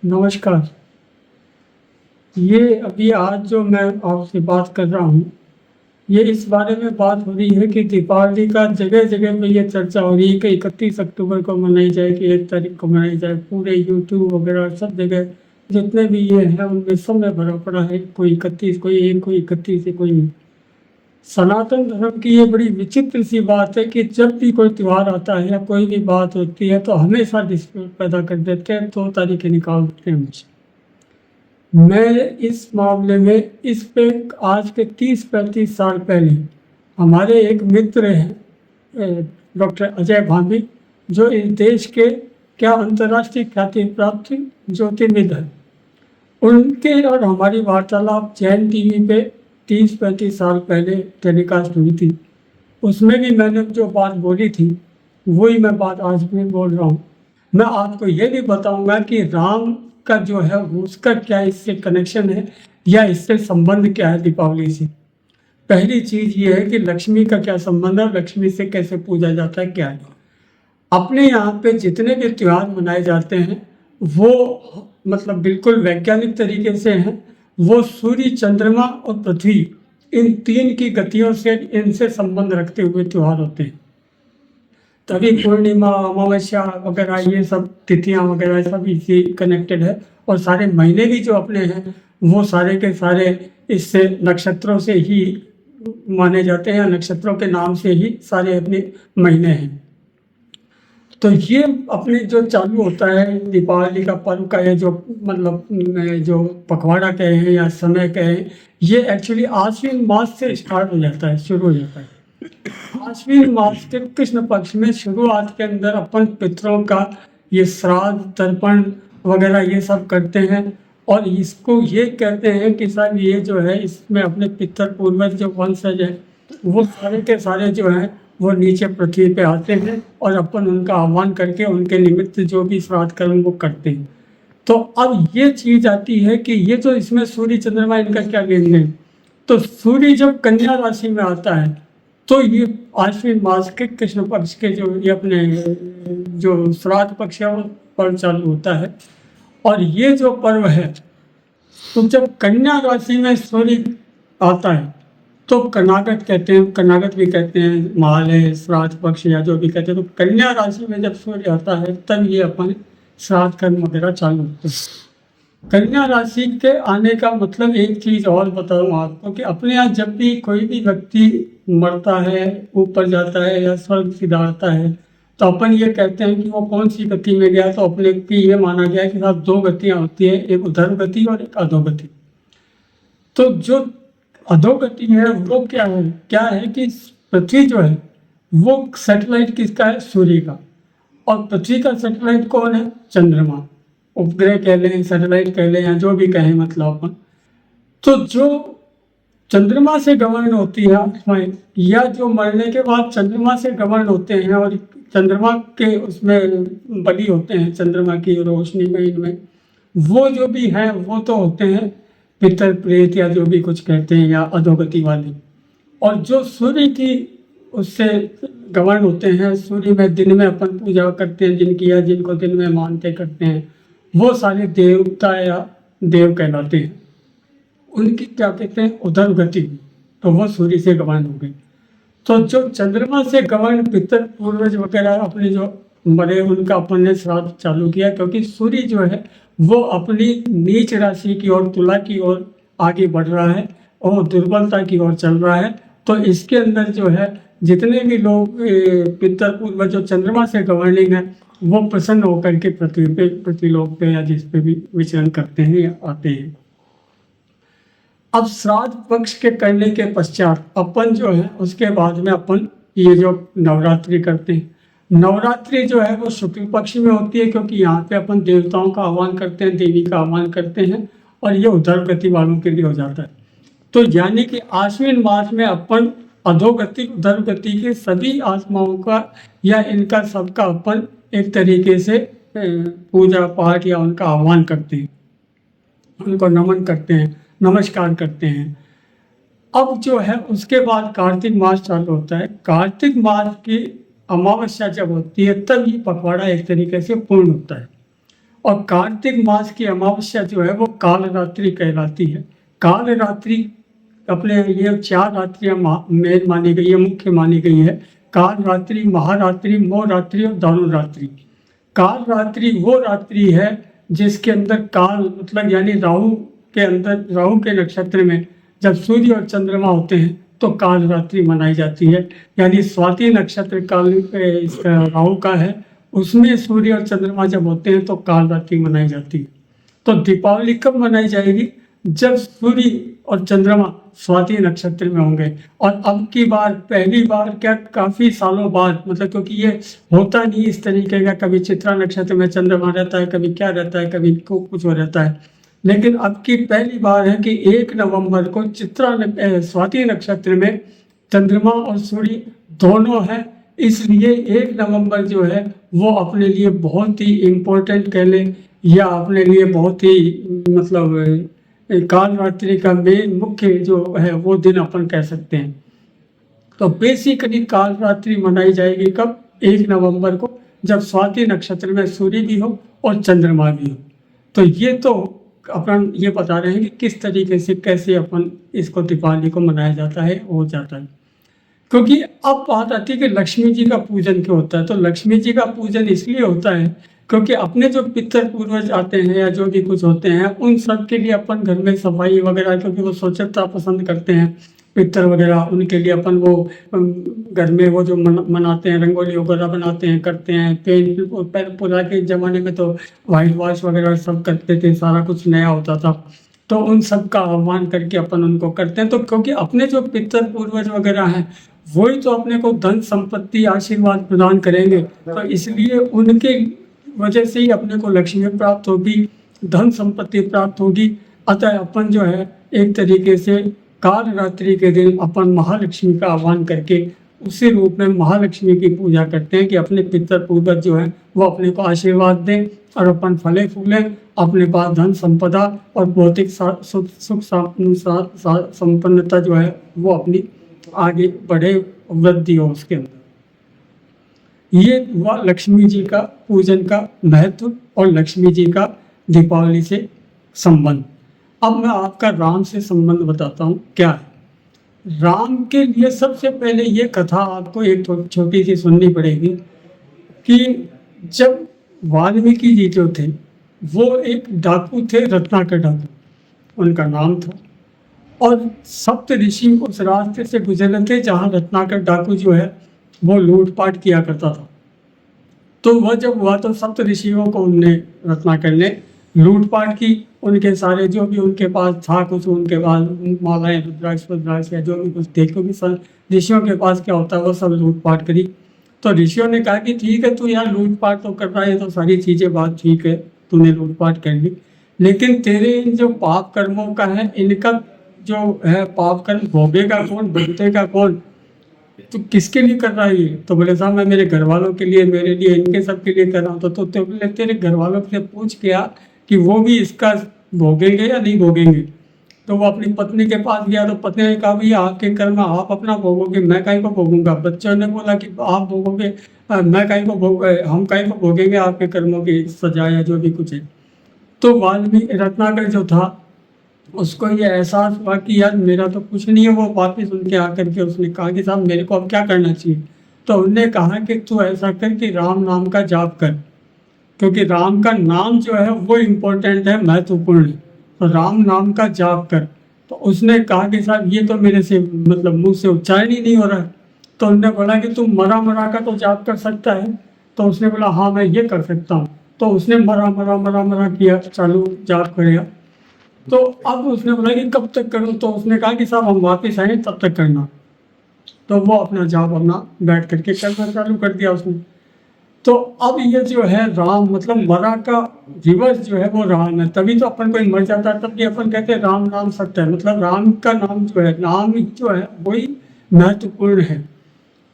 नमस्कार। ये अभी आज जो मैं आपसे बात कर रहा हूँ, ये इस बारे में बात हो रही है कि दीपावली का जगह-जगह पे ये चर्चा हो रही है कि 31 अक्टूबर को मनाई जाए कि 1 तारीख को मनाई जाए। पूरे यूट्यूब वगैरह सब जगह जितने भी ये हैं, उनमें सब में भरा पड़ा है, कोई 31, कोई 1, कोई 31 है, कोई सनातन धर्म की ये बड़ी विचित्र सी बात है कि जब भी कोई त्योहार आता है या कोई भी बात होती है, तो हमेशा डिस्प्यूट पैदा कर देते हैं, 2 तारीखें निकाल देते हैं मुझसे। मैं इस मामले में इस पे आज के 30-35 साल पहले हमारे एक मित्र हैं, डॉक्टर अजय भांभी, जो इस देश के क्या अंतर्राष्ट्रीय ख्याति प्राप्त ज्योतिर्विद हैं। उनके और हमारी वार्तालाप जैन टीवी पे 30-35 साल पहले टेलीकास्ट हुई थी। उसमें भी मैंने जो बात बोली थी, वही मैं बात आज भी बोल रहा हूँ। मैं आपको ये भी बताऊंगा कि राम का जो है उसका क्या इससे कनेक्शन है या इससे संबंध क्या है दीपावली से। पहली चीज ये है कि लक्ष्मी का क्या संबंध है, लक्ष्मी से कैसे पूजा जाता है, क्या है। अपने यहाँ पे जितने भी त्योहार मनाए जाते हैं वो मतलब बिल्कुल वैज्ञानिक तरीके से हैं। वो सूर्य, चंद्रमा और पृथ्वी, इन तीन की गतियों से, इनसे संबंध रखते हुए त्योहार होते हैं। तभी पूर्णिमा, अमावस्या वगैरह ये सब तिथियां वगैरह सब इसी कनेक्टेड है। और सारे महीने भी जो अपने हैं वो सारे के सारे इससे नक्षत्रों से ही माने जाते हैं, नक्षत्रों के नाम से ही सारे अपने महीने हैं। तो ये अपने जो चालू होता है दीपावली का पर्व का, ये जो मतलब जो पखवाड़ा कहे या समय कहे, ये एक्चुअली आश्विन मास से स्टार्ट हो जाता है, शुरू हो जाता है। आश्विन मास के कृष्ण पक्ष में शुरुआत के अंदर अपन पितरों का ये श्राद्ध, तर्पण वगैरह ये सब करते हैं। और इसको ये कहते हैं कि साहब ये जो है इसमें अपने पितर पूर्वज जो वंशज है वो सारे के सारे जो हैं वो नीचे पृथ्वी पे आते हैं और अपन उनका आह्वान करके उनके निमित्त जो भी श्राद्ध कर्म वो करते हैं। तो अब ये चीज आती है कि ये जो इसमें सूर्य चंद्रमा इनका क्या लेन देन। तो सूर्य जब कन्या राशि में आता है तो ये आश्विन मास के कृष्ण पक्ष के जो ये अपने जो श्राद्ध पक्ष है वो पर्व चालू होता है। और ये जो पर्व है, तो जब कन्या राशि में सूर्य आता है तो कनागत कहते हैं, कनागत भी कहते हैं, महालय, श्राद्ध पक्ष या जो भी कहते हैं। तो कन्या राशि में जब सूर्य आता है तब ये अपन श्राद्ध कर्म वगैरह चालू होते हैं। कन्या राशि के आने का मतलब एक चीज और बताऊं आपको कि अपने यहाँ जब भी कोई भी व्यक्ति मरता है, ऊपर जाता है या स्वर्ग सिधारता है, तो अपन ये कहते हैं कि वो कौन सी गति में गया। तो अपने की ये माना गया है कि साहब 2 गतियां होती है, एक उधर गति और एक अधोगति। तो जो अधोगति है वो क्या है कि पृथ्वी जो है वो सैटेलाइट किसका है, सूर्य का। और पृथ्वी का सैटेलाइट कौन है, चंद्रमा। उपग्रह कह लें, सैटेलाइट कह लें या जो भी कहें मतलब अपन। तो जो चंद्रमा से गवर्न होती है आत्माएं, या जो मरने के बाद चंद्रमा से गवर्न होते हैं और चंद्रमा के उसमें बली होते हैं, चंद्रमा की रोशनी में, इनमें वो जो भी हैं वो तो होते हैं पितर प्रेत या जो भी कुछ कहते हैं या अधोगति वाले। और जो सूर्य की उससे गवर्न होते हैं, सूर्य में दिन में अपन पूजा करते हैं जिनकी, या जिनको दिन में मानते करते हैं, वो सारे देवता या देव कहलाते हैं। उनकी क्या कहते हैं, उधर गति। तो वो सूर्य से गवर्न हो गई। तो जो चंद्रमा से गवर्न पितर पूर्वज वगैरह अपने जो मरे, उनका अपन ने श्राद्ध चालू किया, क्योंकि सूर्य जो है वो अपनी नीच राशि की ओर, तुला की ओर आगे बढ़ रहा है और दुर्बलता की ओर चल रहा है। तो इसके अंदर जो है जितने भी लोग पितर पूर्वज जो चंद्रमा से गवर्निंग है वो प्रसन्न होकर के पृथ्वी पे, पृथ्वीलोक पे या जिस पे भी विचरण करते हैं या आते हैं। अब श्राद्ध पक्ष के करने के पश्चात अपन जो है उसके बाद में अपन ये जो नवरात्रि करते हैं। नवरात्रि जो है वो शुक्ल पक्ष में होती है, क्योंकि यहाँ पे अपन देवताओं का आह्वान करते हैं, देवी का आह्वान करते हैं, और ये उधर गति वालों के लिए हो जाता है। तो यानी कि आश्विन मास में अपन अधोगति, उधर गति के सभी आत्माओं का या इनका सबका अपन एक तरीके से पूजा पाठ या उनका आह्वान करते हैं, उनको नमन करते हैं, नमस्कार करते हैं। अब जो है उसके बाद कार्तिक मास चालू होता है। कार्तिक मास की अमावस्या जब होती है तब ये पखवाड़ा एक तरीके से पूर्ण होता है। और कार्तिक मास की अमावस्या जो है वो काल रात्रि कहलाती है। काल रात्रि अपने ये 4 रात्रियां मेन मानी गई है, मुख्य मानी गई है। काल रात्रि, महारात्रि, मोह रात्रि और दारुण रात्रि। काल रात्रि वो रात्रि है जिसके अंदर काल मतलब यानी राहु के अंदर, राहु के नक्षत्र में जब सूर्य और चंद्रमा होते हैं तो काल रात्रि मनाई जाती है। यानी स्वाति नक्षत्र काल इसका राहु का है, उसमें सूर्य और चंद्रमा जब होते हैं तो काल रात्रि मनाई जाती है। तो दीपावली कब मनाई जाएगी? जब सूर्य और चंद्रमा स्वाति नक्षत्र में होंगे। और अब की बार, पहली बार क्या, काफी सालों बाद, मतलब क्योंकि ये होता नहीं इस तरीके का, कभी चित्रा नक्षत्र में चंद्रमा रहता है, कभी क्या रहता है, कभी कुछ हो रहता है। लेकिन अब की पहली बार है कि 1 नवंबर को स्वाति नक्षत्र में चंद्रमा और सूर्य दोनों हैं। इसलिए 1 नवंबर जो है वो अपने लिए बहुत ही इम्पोर्टेंट कह लें, या अपने लिए बहुत ही मतलब काल रात्रि का मेन मुख्य जो है वो दिन अपन कह सकते हैं। तो बेसिकली काल रात्रि मनाई जाएगी कब? 1 नवंबर को, जब स्वाति नक्षत्र में सूर्य भी हो और चंद्रमा भी हो। तो ये तो अपन ये बता रहे हैं कि किस तरीके से, कैसे अपन इसको दीपावली को मनाया जाता है, हो जाता है। क्योंकि अब बात आती है कि लक्ष्मी जी का पूजन क्यों होता है। तो लक्ष्मी जी का पूजन इसलिए होता है क्योंकि अपने जो पितर पूर्वज आते हैं या जो भी कुछ होते हैं, उन सब के लिए अपन घर में सफाई वगैरह, क्योंकि वो स्वच्छता पसंद करते हैं पितर वगैरह, उनके लिए अपन वो घर में वो जो मनाते हैं, रंगोली वगैरह बनाते हैं, करते हैं। पेंट पुराने ज़माने में तो वाइट वॉश वगैरह सब करते थे, सारा कुछ नया होता था। तो उन सब का आह्वान करके अपन उनको करते हैं। तो क्योंकि अपने जो पितर पूर्वज वगैरह हैं वही तो अपने को धन संपत्ति आशीर्वाद प्रदान करेंगे, तो इसलिए उनके वजह से ही अपने को लक्ष्मी प्राप्त होगी, धन संपत्ति प्राप्त होगी। अतः अपन जो है एक तरीके से काल रात्रि के दिन अपन महालक्ष्मी का आह्वान करके उसी रूप में महालक्ष्मी की पूजा करते हैं कि अपने पितर पूर्वज जो है वो अपने को आशीर्वाद दें और अपन फले फूले, अपने पास धन संपदा और भौतिक सुख संपन्नता जो है वो अपनी आगे बढ़े, वृद्धि हो उसके अंदर। ये हुआ लक्ष्मी जी का पूजन का महत्व और लक्ष्मी जी का दीपावली से संबंध। अब मैं आपका राम से संबंध बताता हूँ क्या है। राम के लिए सबसे पहले ये कथा आपको एक छोटी सी सुननी पड़ेगी कि जब वाल्मीकि जी जो थे वो एक डाकू थे, रत्नाकर डाकू उनका नाम था, और सप्त ऋषि उस रास्ते से गुजरे थे जहाँ रत्नाकर डाकू जो है वो लूटपाट किया करता था। तो वह जब हुआ तो सप्त ऋषियों को उनने, रत्नाकर ने लूटपाट की, उनके सारे जो भी उनके पास था कुछ, उनके पास मालाएं, रुद्राक्ष या जो भी कुछ थे, क्योंकि ऋषियों के पास क्या होता है वो सब लूटपाट करी। तो ऋषियों ने कहा कि ठीक है, तू यार लूटपाट तो कर रहा है, तो सारी चीज़ें बात ठीक है, तूने लूटपाट कर ली, लेकिन तेरे इन जो पाप कर्मों का है, इनका जो है पाप कर्म भोगेगा कौन, भुगतेगा कौन, तो किसके लिए कर रहा है ये? तो बोले साहब मैं मेरे घर वालों के लिए, मेरे लिए, इनके सब के लिए कर रहा हूँ। तो तेरे घर वालों से पूछ के आ कि वो भी इसका भोगेंगे या नहीं भोगेंगे। तो वो अपनी पत्नी के पास गया, तो पत्नी ने कहा भैया आपके कर्म आप अपना भोगोगे, मैं काहे को भोगूंगा। बच्चों ने बोला कि आप भोगोगे, मैं काहे को हम काहे को भोगेंगे आपके कर्मों की सजा या जो भी कुछ है। तो वाल्मीकि रत्नाकर जो था उसको ये एहसास हुआ कि यार मेरा तो कुछ नहीं है। वो वापस उनके आकर के उसने कहा कि साहब मेरे को अब क्या करना चाहिए। तो उनने कहा कि तू ऐसा कर कि राम नाम का जाप कर, क्योंकि राम का नाम जो है वो इम्पोर्टेंट है, महत्वपूर्ण है। तो राम नाम का जाप कर। तो उसने कहा कि साहब ये तो मेरे से मतलब मुंह से उच्चारण ही नहीं हो रहा है। तो उनने बोला कि तू मरा मरा का तो जाप कर सकता है। तो उसने बोला हाँ मैं ये कर सकता हूँ। तो उसने मरा मरा मरा मरा किया, चालू जाप करेगा। तो अब उसने बोला कि कब तक करूं। तो उसने कहा कि साहब हम वापस आए तब तक करना। तो वो अपना जाप अपना बैठ करके करना चालू कर दिया उसने। तो अब ये जो है राम मतलब मरा का रिवर्स जो है वो राम है। तभी तो अपन कोई मर जाता है तब भी अपन कहते हैं राम नाम सत्य है, मतलब राम का नाम जो है, नाम जो है वही महत्वपूर्ण है।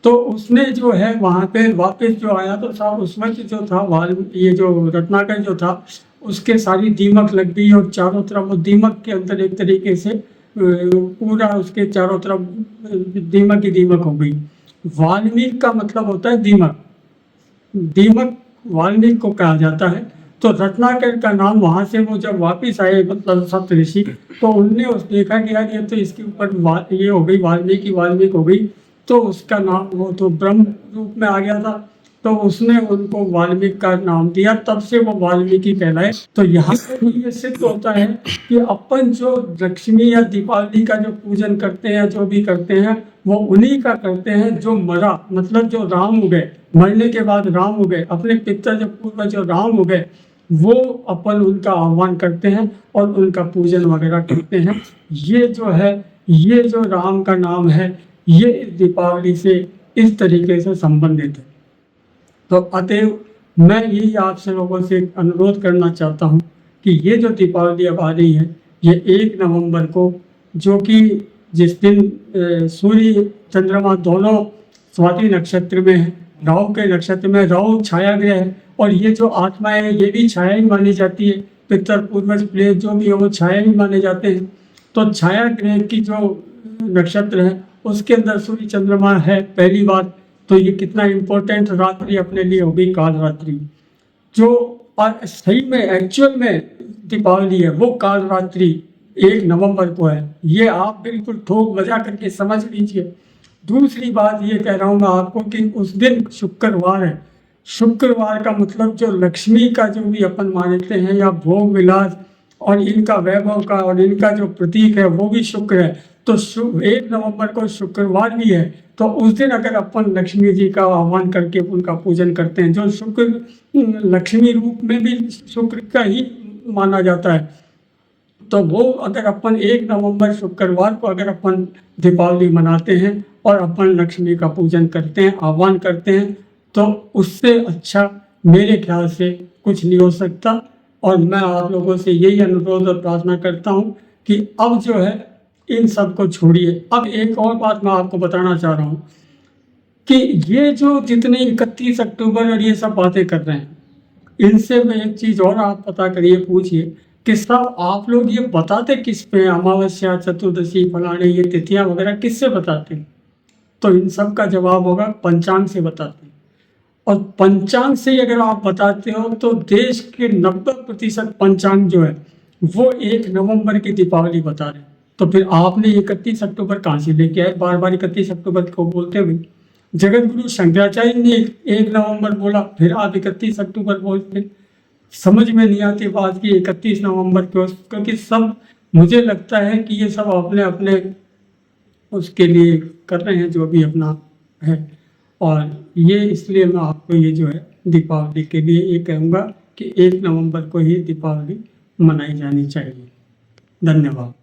तो उसने जो है वहाँ पे वापस जो आया तो साहब उस वक्त जो था ये जो रत्नाकर जो था उसके सारी दीमक लग गई और चारों तरफ वो दीमक के अंदर एक तरीके से पूरा उसके चारों तरफ दीमक ही दीमक हो गई। वाल्मीकि का मतलब होता है दीमक। दीमक वाल्मीकि को कहा जाता है। तो रत्नाकर का नाम वहां से वो जब वापिस आए मतलब सप्तऋषि, तो उनने उस देखा कि यार ये तो इसके ऊपर ये हो गई वाल्मीकि हो गई, तो उसका नाम वो तो ब्रह्म रूप में आ गया था, तो उसने उनको वाल्मीकि का नाम दिया, तब से वो वाल्मीकि कहलाए। तो यहाँ से भी ये सिद्ध होता है कि अपन जो लक्ष्मी या दीपावली का जो पूजन करते हैं, जो भी करते हैं, वो उन्हीं का करते हैं जो मरा, मतलब जो राम हो गए, मरने के बाद राम हो गए, अपने पिता जो पूर्वज जो राम हो गए, वो अपन उनका आह्वान करते हैं और उनका पूजन वगैरह करते हैं। ये जो है, ये जो राम का नाम है, ये दीपावली से इस तरीके से संबंधित है। तो अतएव मैं यही आपसे लोगों से अनुरोध करना चाहता हूँ कि ये जो दीपावली अब आ रही है, ये 1 नवंबर को, जो कि जिस दिन सूर्य चंद्रमा दोनों स्वाति नक्षत्र में है, राहु के नक्षत्र में, राहु छाया ग्रह है, और ये जो आत्माएं है ये भी छाया ही मानी जाती है, पितर पूर्वज प्लेस जो भी है वो छाया ही माने जाते हैं। तो छाया ग्रह की जो नक्षत्र है उसके अंदर सूर्य चंद्रमा है पहली बात, तो ये कितना इम्पोर्टेंट रात्रि अपने लिए होगी, काल रात्रि, जो सही में एक्चुअल में दीपावली है वो काल रात्रि 1 नवंबर को है। ये आप बिल्कुल ठोक बजा करके समझ लीजिए। दूसरी बात ये कह रहा हूँ मैं आपको कि उस दिन शुक्रवार है। शुक्रवार का मतलब जो लक्ष्मी का जो भी अपन मानते हैं, या भोग विलास और इनका वैभव का और इनका जो प्रतीक है वो भी शुक्र है। तो 1 नवंबर को शुक्रवार भी है, तो उस दिन अगर अपन लक्ष्मी जी का आह्वान करके उनका पूजन करते हैं, जो शुक्र लक्ष्मी रूप में भी शुक्र का ही माना जाता है, तो वो अगर अपन 1 नवंबर शुक्रवार को अगर अपन दीपावली मनाते हैं और अपन लक्ष्मी का पूजन करते हैं, आह्वान करते हैं, तो उससे अच्छा मेरे ख्याल से कुछ नहीं हो सकता। और मैं आप लोगों से यही अनुरोध और प्रार्थना करता हूँ कि अब जो है इन सब को छोड़िए। अब एक और बात मैं आपको बताना चाह रहा हूँ कि ये जो जितने 31 अक्टूबर और ये सब बातें कर रहे हैं, इनसे मैं एक चीज़ और आप पता करिए, पूछिए कि सब आप लोग ये बताते किस पे, अमावस्या, चतुर्दशी, फलाने ये तिथियां वगैरह किससे बताते हैं? तो इन सब का जवाब होगा पंचांग से बताते हैं। और पंचांग से अगर आप बताते हो तो देश के 90% पंचांग जो है वो 1 नवंबर की दीपावली बता रहे हैं। तो फिर आपने 31 अक्टूबर कहाँ से लेके आए? बार बार 31 अक्टूबर को बोलते हुए जगत गुरु शंकराचार्य ने 1 नवंबर बोला, फिर आप 31 अक्टूबर बोलते। समझ में नहीं आती बात की 31 नवंबर क्यों, क्योंकि सब मुझे लगता है कि ये सब अपने अपने उसके लिए कर रहे हैं जो भी अपना है। और ये इसलिए मैं आपको ये जो है दीपावली के लिए ये कहूँगा कि 1 नवंबर को ही दीपावली मनाई जानी चाहिए। धन्यवाद।